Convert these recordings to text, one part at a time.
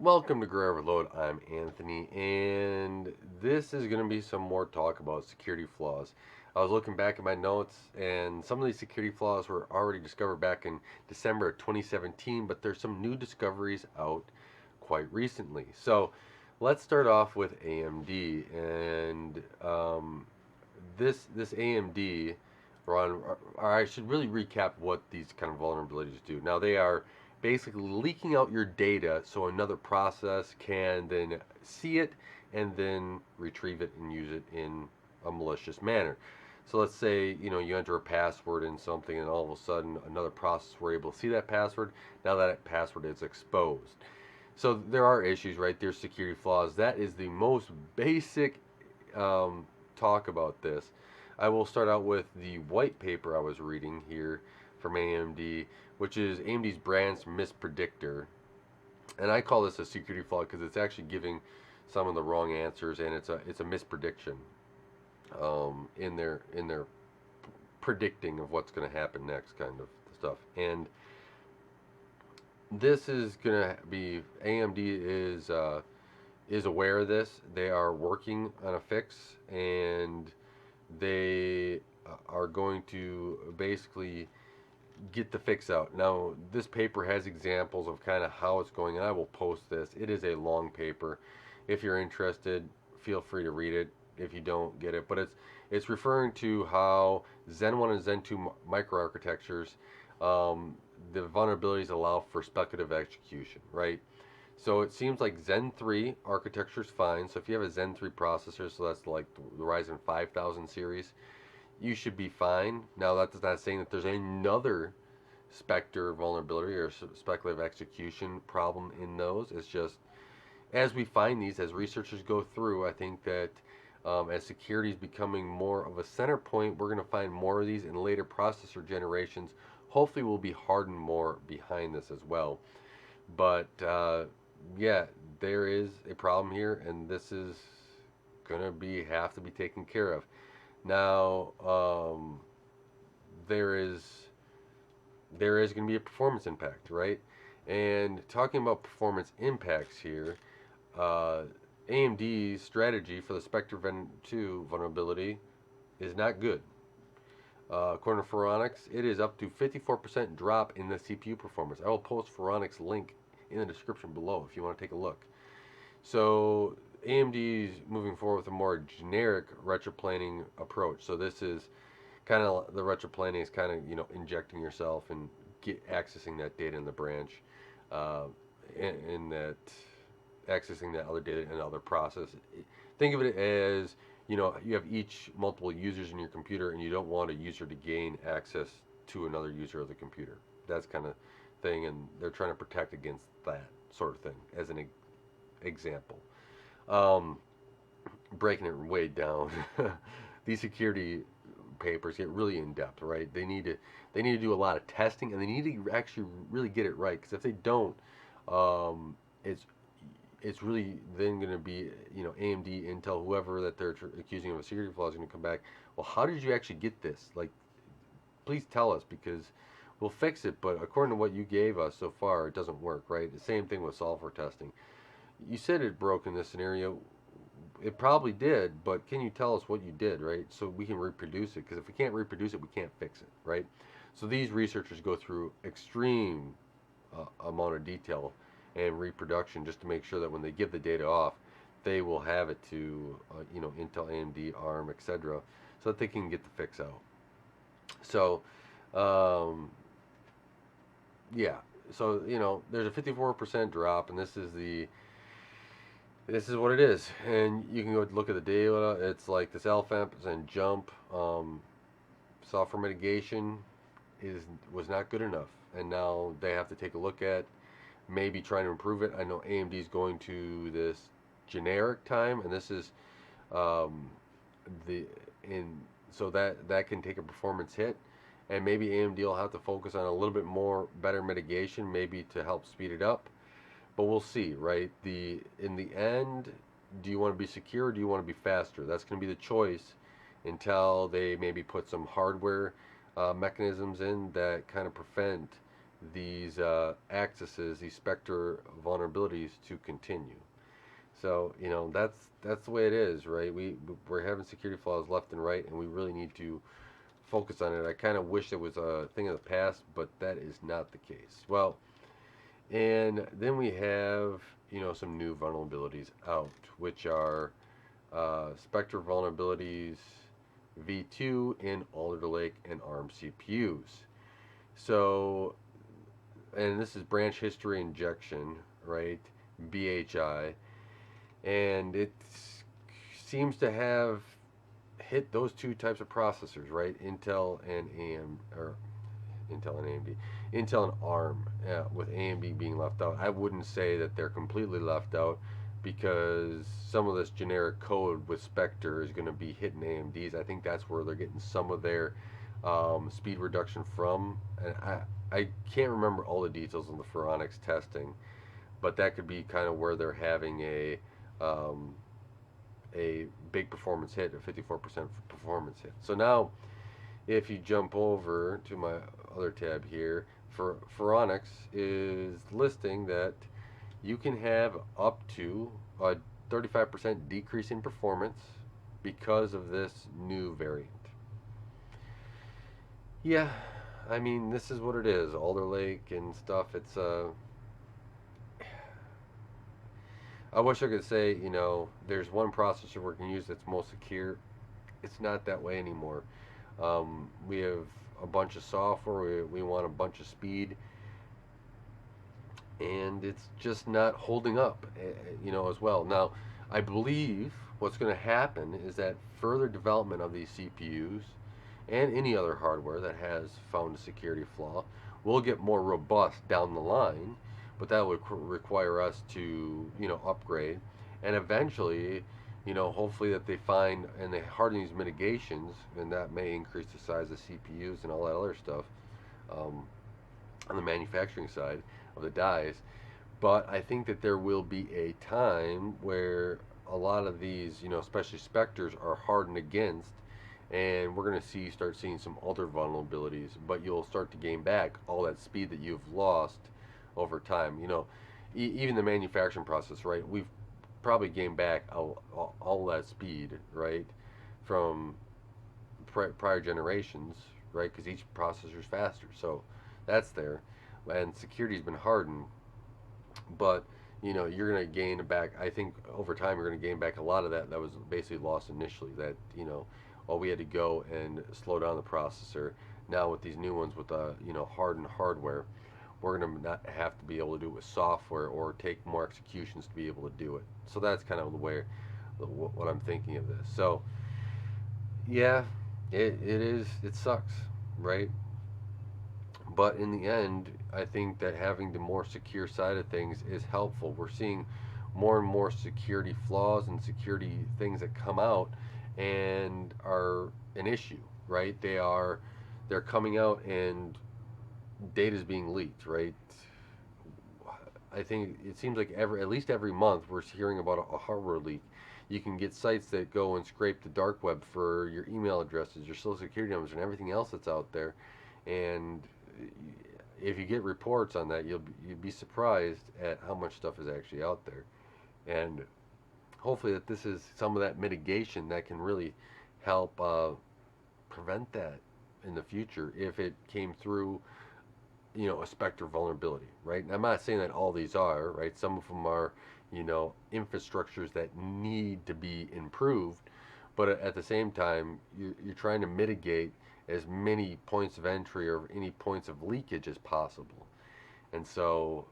Welcome to Gray Overload. I'm Anthony, and this is going to be some more talk about security flaws. I was looking back at my notes, and some of these security flaws were already discovered back in December of 2017, but there's some new discoveries out quite recently. So let's start off with AMD, and this AMD run, or I should really recap what these kind of vulnerabilities do. Now they are basically leaking out your data so another process can then see it and then retrieve it and use it in a malicious manner. So let's say you enter a password in something and all of a sudden another process were able to see that password. Now that password is exposed. So there are issues, right? There's security flaws. That is the most basic talk about this. I will start out with the white paper I was reading here from AMD, which is AMD's brand's mispredictor. And I call this a security flaw because it's actually giving some of the wrong answers, and it's a misprediction in their predicting of what's going to happen next, kind of stuff. And this is going to be AMD is aware of this. They are working on a fix, and they are going to basically get the fix out. Now, this paper has examples of kind of how it's going, and I will post this. It is a long paper. If you're interested, feel free to read it. If you don't get it, but it's referring to how Zen 1 and Zen 2 microarchitectures, the vulnerabilities allow for speculative execution, right? So it seems like Zen 3 architecture is fine. So if you have a Zen 3 processor, so that's like the Ryzen 5000 series, you should be fine. Now that's not saying that there's another Specter vulnerability or speculative execution problem in those. It's just as we find these, as researchers go through, I think that as security is becoming more of a center point, we're going to find more of these in later processor generations. Hopefully, we'll be hardened more behind this as well. But yeah, there is a problem here, and this is gonna have to be taken care of. Now, there is going to be a performance impact, right? And talking about performance impacts here, uh, AMD's strategy for the Spectre Ven 2 vulnerability is not good. According to Phoronix, it is up to 54% drop in the CPU performance. I will post Phoronix link in the description below if you want to take a look. So AMD is moving forward with a more generic retroplaning approach. So this is kind of the retroplaning is kind of injecting yourself and accessing that data in the branch, uh, in that accessing that other data in another process. Think of it as you have each multiple users in your computer, and you don't want a user to gain access to another user of the computer. That's kind of thing, and they're trying to protect against that sort of thing as an example. Um, Breaking it way down, these security papers get really in depth, right? They need to do a lot of testing, and they need to actually really get it right. Because if they don't, um, it's it's really then going to be AMD, Intel, whoever that they're accusing of a security flaw is going to come back. Well, how did you actually get this? Like, please tell us because we'll fix it. But according to what you gave us so far, it doesn't work, right? The same thing with software testing. You said it broke in this scenario. It probably did, but can you tell us what you did, right? So we can reproduce it. Because if we can't reproduce it, we can't fix it, right? So these researchers go through extreme amount of detail and reproduction just to make sure that when they give the data off, they will have it to Intel, AMD, ARM, etc., so that they can get the fix out. So um, yeah, so there's a 54% drop, and this is what it is. And you can go look at the data. It's like this alpha and jump. Software mitigation was not good enough, and now they have to take a look at maybe trying to improve it. I know AMD is going to this generic time, and this is um, the in so that can take a performance hit, and maybe AMD will have to focus on a little bit more better mitigation, maybe to help speed it up. But we'll see, right? In the end, do you want to be secure or do you want to be faster? That's going to be the choice until they maybe put some hardware mechanisms in that kind of prevent these accesses, these Specter vulnerabilities to continue. So that's the way it is, right? We're having security flaws left and right, and we really need to focus on it. I kind of wish it was a thing of the past, but that is not the case. Well, and then we have some new vulnerabilities out, which are Specter Vulnerabilities V2 in Alder Lake and ARM CPUs. So, and this is branch history injection, right? BHI, and it seems to have hit those two types of processors, right? Intel and AM, or Intel and AMD, Intel and ARM, with AMD being left out. I wouldn't say that they're completely left out because some of this generic code with Spectre is going to be hitting AMDs. I think that's where they're getting some of their speed reduction from. And I can't remember all the details on the Pharonics testing, but that could be kind of where they're having um, a big performance hit, a 54% performance hit. So now, if you jump over to my other tab here, for Pharonics is listing that you can have up to a 35% decrease in performance because of this new variant. Yeah, I mean, this is what it is. Alder Lake and stuff. It's I wish I could say, there's one processor we can use that's most secure. It's not that way anymore. We have a bunch of software. We want a bunch of speed, and it's just not holding up, as well. Now, I believe what's going to happen is that further development of these CPUs and any other hardware that has found a security flaw will get more robust down the line, but that would require us to, upgrade, and eventually, hopefully that they find and they harden these mitigations, and that may increase the size of CPUs and all that other stuff on the manufacturing side of the dies. But I think that there will be a time where a lot of these, especially Spectres, are hardened against, and we're going to start seeing some other vulnerabilities. But you'll start to gain back all that speed that you've lost over time. Even the manufacturing process, right? We've probably gained back all that speed, right, from prior generations, right? Because each processor is faster, so that's there, and security's been hardened. But you're going to gain back. I think over time you're going to gain back a lot of that was basically lost initially. That all we had to go and slow down the processor. Now with these new ones with the hardened hardware, we're going to not have to be able to do it with software or take more executions to be able to do it. So that's kind of the way what I'm thinking of this. So yeah, it sucks, right? But in the end, I think that having the more secure side of things is helpful. We're seeing more and more security flaws and security things that come out and are an issue, right? They're coming out and data is being leaked, right? I think it seems like at least every month we're hearing about a hardware leak. You can get sites that go and scrape the dark web for your email addresses, your social security numbers, and everything else that's out there. And if you get reports on that, you'd be surprised at how much stuff is actually out there. And hopefully that this is some of that mitigation that can really help prevent that in the future if it came through a Spectre vulnerability, right? And I'm not saying that all these are, right? Some of them are, infrastructures that need to be improved, but at the same time, you're trying to mitigate as many points of entry or any points of leakage as possible. And so,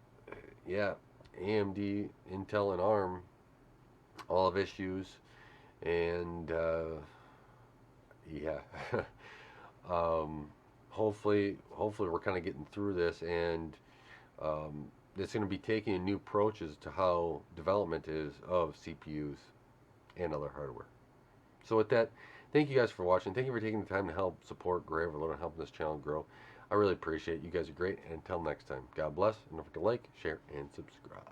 yeah, AMD, Intel, and ARM all have issues, and yeah. Hopefully we're kind of getting through this, and it's going to be taking new approaches to how development is of CPUs and other hardware. So with that, thank you guys for watching. Thank you for taking the time to help support Gray Overload and helping this channel grow. I really appreciate it. You guys are great. And until next time, God bless. And don't forget to like, share, and subscribe.